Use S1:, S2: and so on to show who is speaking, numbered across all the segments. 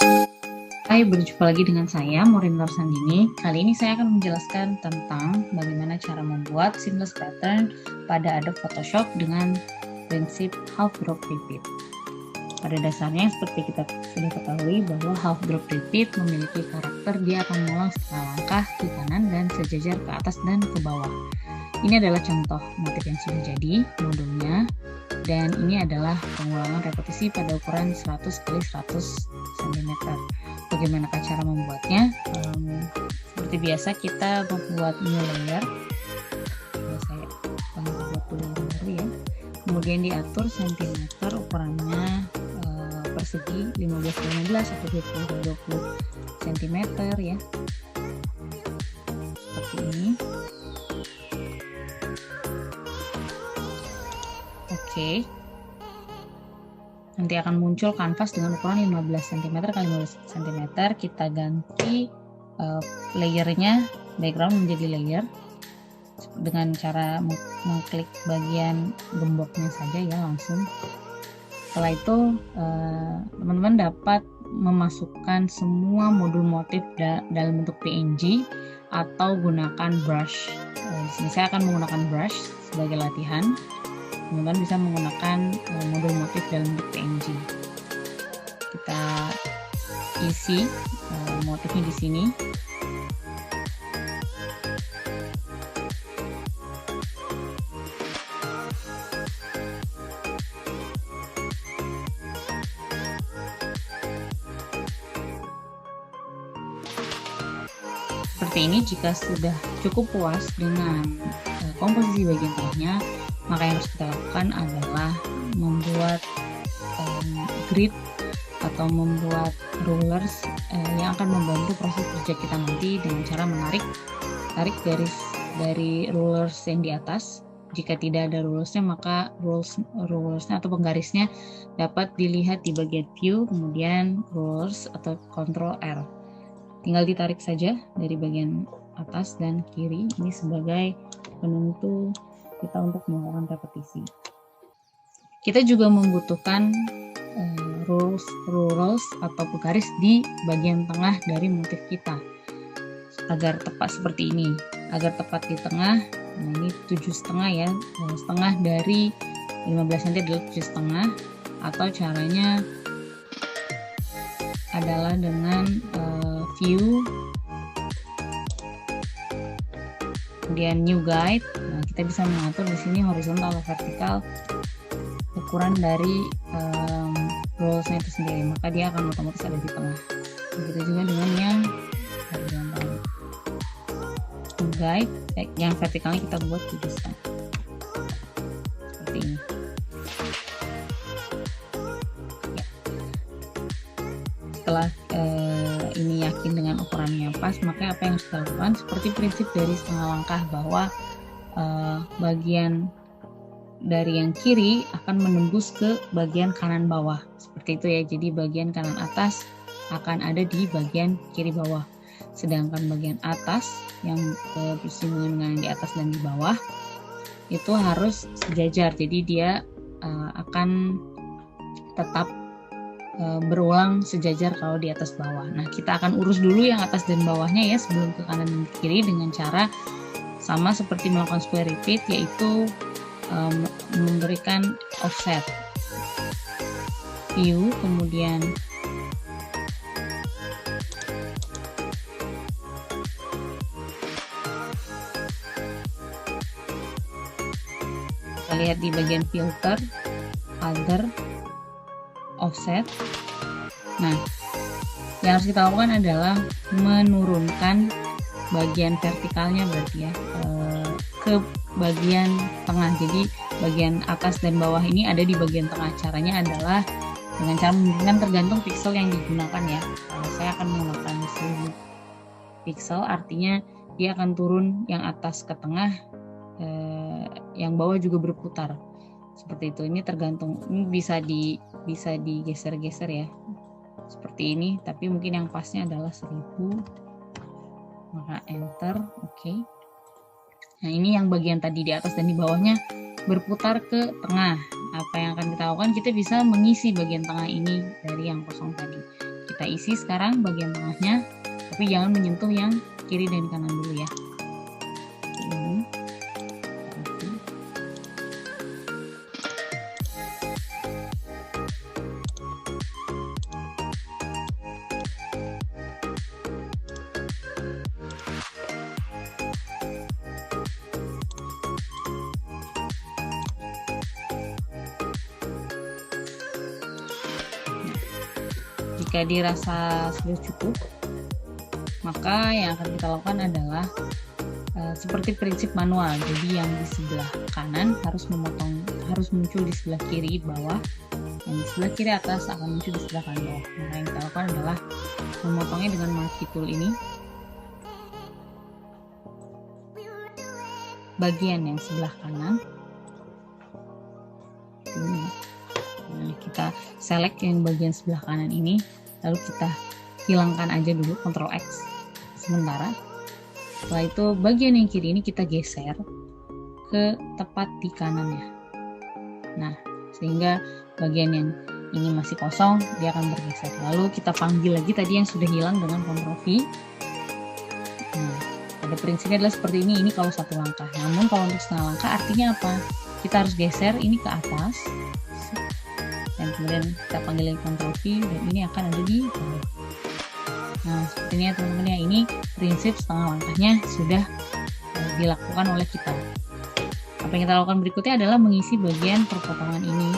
S1: Hai, berjumpa lagi dengan saya, Maureen Norsandini. Kali ini saya akan menjelaskan tentang bagaimana cara membuat seamless pattern pada Adobe Photoshop dengan prinsip half drop repeat. Pada dasarnya, seperti kita sudah ketahui bahwa half drop repeat memiliki karakter dia akan mengulang setengah langkah ke kanan dan sejajar ke atas dan ke bawah. Ini adalah contoh motif yang sudah jadi, modulnya, dan ini adalah pengulangan repetisi pada ukuran 100 x 100 cm. Bagaimana cara membuatnya? Seperti biasa kita membuat new layer. Saya buat dulu yang baru ya. Kemudian diatur cm ukurannya persegi 15-15 atau 20-20 cm ya. Seperti ini. Oke. Nanti akan muncul kanvas dengan ukuran 15 cm x 15 cm. Kita ganti layernya, background menjadi layer dengan cara mengklik bagian gemboknya saja ya langsung. Setelah itu teman-teman dapat memasukkan semua modul motif dalam bentuk PNG atau gunakan brush. Di sini saya akan menggunakan brush sebagai latihan. Teman-teman bisa menggunakan modul motif dalam bentuk PNG. Kita isi motifnya di sini. Seperti ini. Jika sudah cukup puas dengan komposisi bagian tengahnya, maka yang harus kita lakukan adalah membuat grid atau membuat rulers yang akan membantu proses kerja kita nanti dengan cara tarik garis dari rulers yang di atas. Jika tidak ada rulersnya, maka rulersnya atau penggarisnya dapat dilihat di bagian view, kemudian rulers atau Ctrl R. Tinggal ditarik saja dari bagian atas dan kiri. Ini sebagai penentu kita untuk melakukan repetisi. Kita juga membutuhkan rulers atau penggaris di bagian tengah dari motif kita agar tepat seperti ini. Agar tepat di tengah, nah ini 7,5 ya, setengah dari 15 cm adalah 7,5, atau caranya adalah dengan view, kemudian new guide. Nah, kita bisa mengatur di sini horizontal atau vertikal ukuran dari rules-nya itu sendiri, maka dia akan otomatis ada di tengah. Begitu juga dengan yang horizontal. New guide, yang vertikalnya kita buat 7,5 seperti ini. Ya. Setelah ini yakin dengan ukurannya pas, maka apa yang harus kita lakukan? Seperti prinsip dari setengah langkah, bahwa bagian dari yang kiri akan menembus ke bagian kanan bawah, seperti itu ya. Jadi bagian kanan atas akan ada di bagian kiri bawah, sedangkan bagian atas yang bersinggungan dengan yang di atas dan di bawah itu harus sejajar. Jadi dia akan tetap berulang sejajar kalau di atas bawah. Nah, kita akan urus dulu yang atas dan bawahnya ya sebelum ke kanan dan ke kiri dengan cara sama seperti melakukan square repeat, yaitu memberikan offset view, kemudian kita lihat di bagian filter, other, offset. Nah, yang harus kita lakukan adalah menurunkan bagian vertikalnya berarti ya ke bagian tengah. Jadi bagian atas dan bawah ini ada di bagian tengah. Caranya adalah dengan cara memungkinkan, tergantung pixel yang digunakan ya. Saya akan menggunakan 1000 pixel, artinya dia akan turun yang atas ke tengah, yang bawah juga berputar. Seperti itu. Ini tergantung, ini bisa digeser-geser ya. Seperti ini, tapi mungkin yang pasnya adalah 1000. Maka enter, oke. Nah, ini yang bagian tadi di atas dan di bawahnya berputar ke tengah. Apa yang akan kita lakukan? Kita bisa mengisi bagian tengah ini dari yang kosong tadi. Kita kita isi sekarang bagian tengahnya, tapi jangan menyentuh yang kiri dan kanan dulu ya. Ini. Jika dirasa sudah cukup, maka yang akan kita lakukan adalah seperti prinsip manual. Jadi yang di sebelah kanan harus muncul di sebelah kiri bawah, yang di sebelah kiri atas akan muncul di sebelah kanan bawah. Maka yang kita lakukan adalah memotongnya dengan marquee tool ini. Bagian yang sebelah kanan ini. Nah, kita select yang bagian sebelah kanan ini, lalu kita hilangkan aja dulu, Ctrl X sementara. Setelah itu bagian yang kiri ini kita geser ke tepat di kanannya. Nah, sehingga bagian yang ini masih kosong, dia akan bergeser. Lalu kita panggil lagi tadi yang sudah hilang dengan Ctrl V. Nah, pada prinsipnya adalah seperti ini kalau satu langkah. Namun kalau untuk setengah langkah artinya apa? Kita harus geser ini ke atas, dan kemudian kita panggil Ctrl V, dan ini akan ada di bawah. Nah, seperti ini ya teman-teman ya, ini prinsip setengah langkahnya sudah dilakukan oleh kita. Apa yang kita lakukan berikutnya adalah mengisi bagian perpotongan ini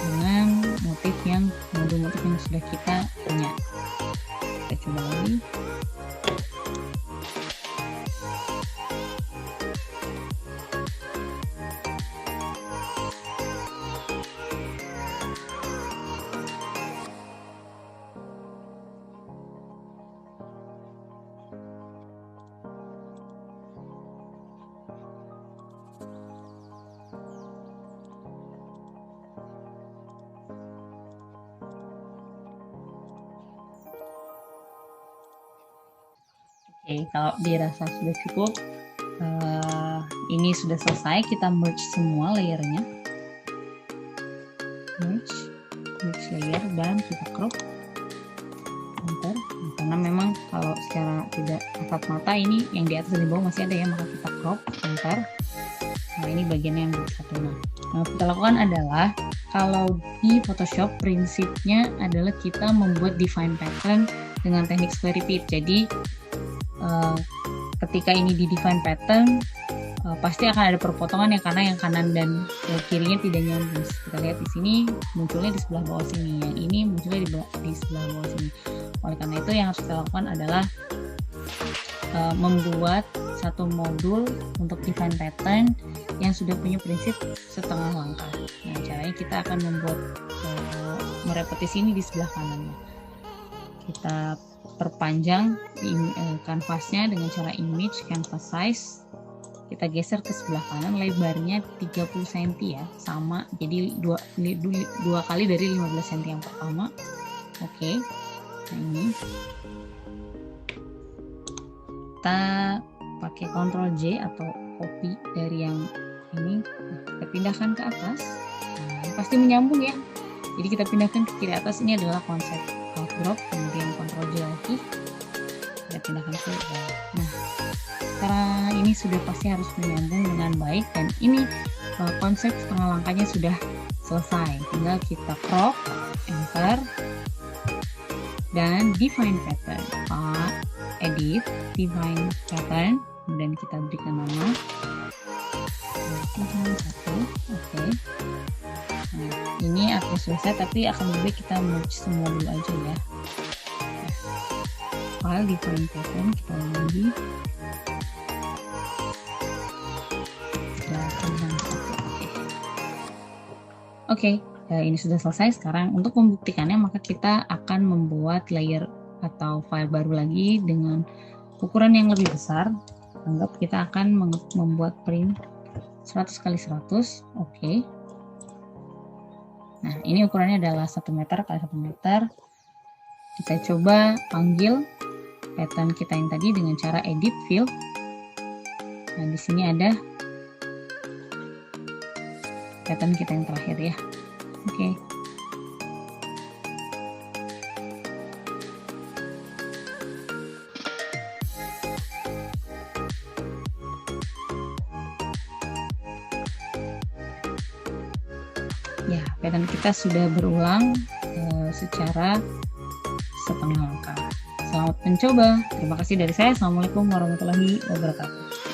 S1: dengan modul motif yang sudah kita punya. Kita coba lagi. Oke, kalau dirasa sudah cukup, ini sudah selesai. Kita merge semua layernya, merge layer, dan kita crop. Bentar, karena memang kalau secara tidak kasat mata ini yang di atas dan di bawah masih ada ya, maka kita crop. Bentar. Nah, ini bagiannya yang satu. Nah, yang kita lakukan adalah kalau di Photoshop prinsipnya adalah kita membuat define pattern dengan teknik square repeat. Jadi ketika ini di define pattern pasti akan ada perpotongan ya, karena yang kanan dan kirinya tidak nyambung. Kita lihat di sini munculnya di sebelah bawah sini, yang ini munculnya di sebelah bawah sini. Oleh karena itu yang harus kita lakukan adalah membuat satu modul untuk define pattern yang sudah punya prinsip setengah langkah. Nah, caranya kita akan membuat merepetisi ini di sebelah kanannya. Kita perpanjang kanvasnya dengan cara image canvas size. Kita geser ke sebelah kanan, lebarnya 30 cm ya, sama. Jadi dua kali dari 15 cm yang pertama. Oke. Nah, ini kita pakai Ctrl J atau copy dari yang ini, kita pindahkan ke atas. Nah, pasti menyambung ya. Jadi kita pindahkan ke kiri atas. Ini adalah konsep half drop, kemudian Ctrl J lagi, kita pindahkan ke bawah. Nah, karena ini sudah pasti harus menyambung dengan baik, dan ini konsep setengah langkahnya sudah selesai. Tinggal kita crop, enter, dan define pattern. Edit, define pattern, kemudian kita berikan nama satu. Oke. Nah, ini artinya selesai, tapi akan lebih baik kita merge semua dulu aja ya. File define pattern, kita lagi. Oke, ini sudah selesai. Sekarang untuk membuktikannya, maka kita akan membuat layer atau file baru lagi dengan ukuran yang lebih besar. Anggap kita akan membuat print 100x100. Oke. Nah, ini ukurannya adalah 1 meter x 1 meter. Kita coba panggil pattern kita yang tadi dengan cara edit fill. Nah, di sini ada pattern kita yang terakhir ya. Oke. Ya, pattern kita sudah berulang secara setengah langkah. Selamat mencoba. Terima kasih dari saya. Assalamualaikum warahmatullahi wabarakatuh.